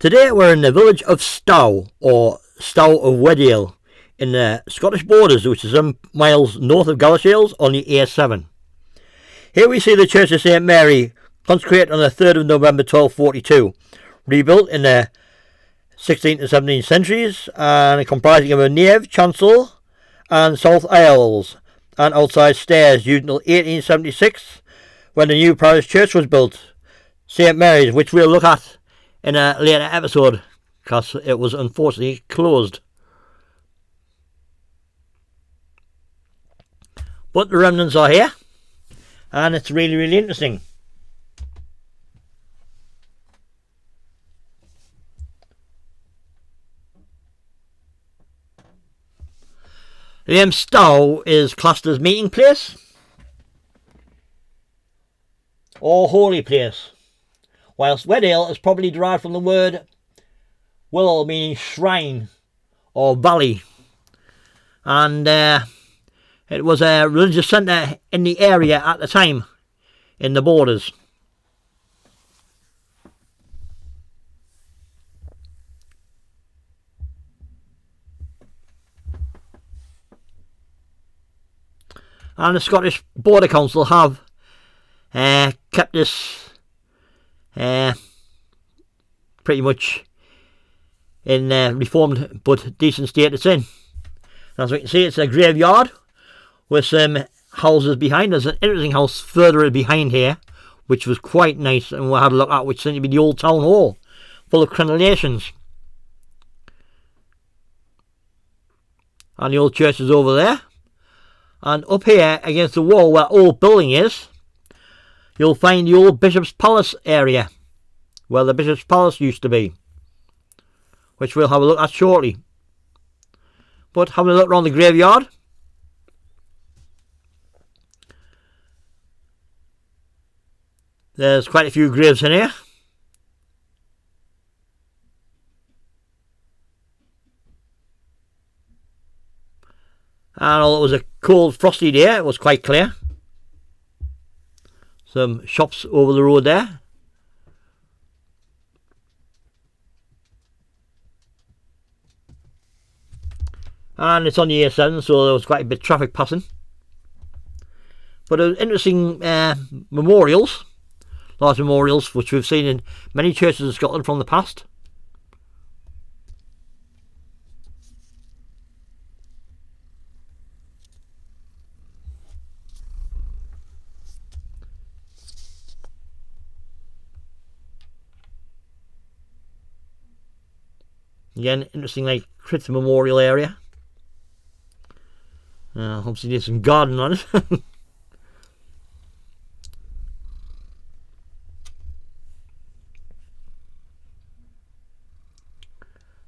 Today we're in the village of Stow, or Stow of Wedale, in the Scottish borders, which is some miles north of Galashiels on the A7. Here we see the Church of St Mary, consecrated on the 3rd of November 1242, rebuilt in the 16th and 17th centuries, and comprising of a nave, chancel and south aisles, and outside stairs, used until 1876, when the new parish church was built, St Mary's, which we'll look at in a later episode, because it was unfortunately closed. But the remnants are here, and it's really, really interesting. The name Stow is classed as meeting place or holy place, whilst Wedale is probably derived from the word Wedale, meaning shrine or valley, and it was a religious centre in the area at the time, in the borders. And the Scottish Border Council have kept this pretty much in reformed but decent state it's in. As we can see, it's a graveyard with some houses behind. There's an interesting house further behind here, which was quite nice, and we had a look at, which seemed to be the old town hall, full of crenellations. And the old church is over there. And up here against the wall where the old building is, you'll find the old Bishop's Palace area, where the Bishop's Palace used to be, which we'll have a look at shortly. But having a look around the graveyard, there's quite a few graves in here. And although it was a cold, frosty day, it was quite clear. Some shops over the road there. And it's on the A7, so there was quite a bit of traffic passing. But there was interesting memorials, large memorials, which we've seen in many churches in Scotland from the past. Again, interesting, like Crit Memorial area. Obviously there's some garden on it.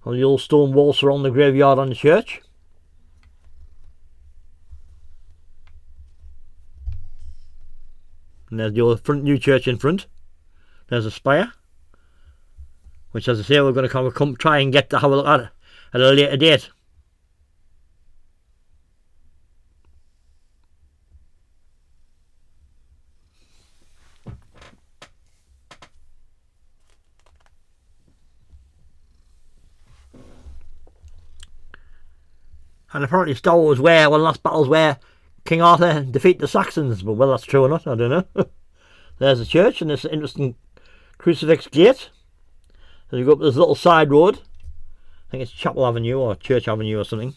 On the old stone wall surrounding the graveyard on the church. And there's the old front new church in front. There's a spire, which, as I say, we're going to come try and get to have a look at a later date. And apparently Stow was where one of the last battles where King Arthur defeated the Saxons, but whether that's true or not, I don't know. There's the church, and there's an interesting crucifix gate. As you go up this little side road, I think it's Chapel Avenue or Church Avenue or something.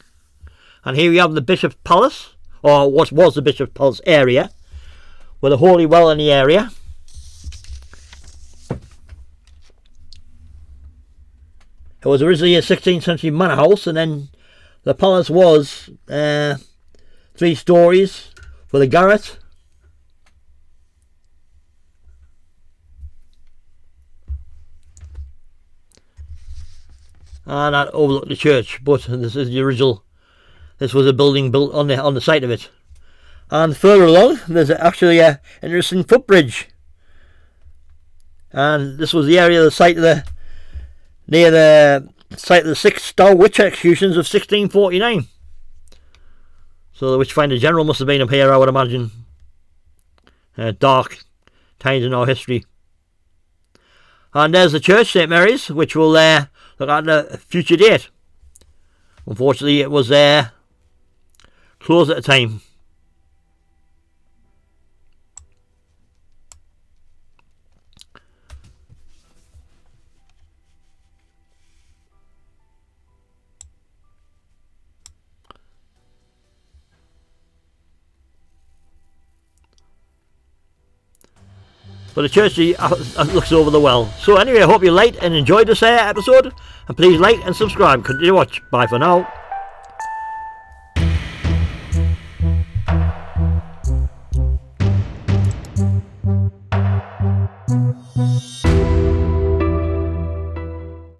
And here we have the Bishop's Palace, or what was the Bishop's Palace area, with a holy well in the area. It was originally a 16th century manor house, and then the palace was 3 stories with a garret. And that overlooked the church, but this is the original. This was a building built on the site of it. And further along, there's actually an interesting footbridge. And this was the area of the site of near the site of the 6 Stow witch executions of 1649. So the Witchfinder General must have been up here, I would imagine. Dark times in our history. And there's the church, St Mary's, which we'll look at a future date. Unfortunately, it was closed at the time. But the church looks over the well. So anyway, I hope you liked and enjoyed this episode. And please like and subscribe. Continue to watch. Bye for now.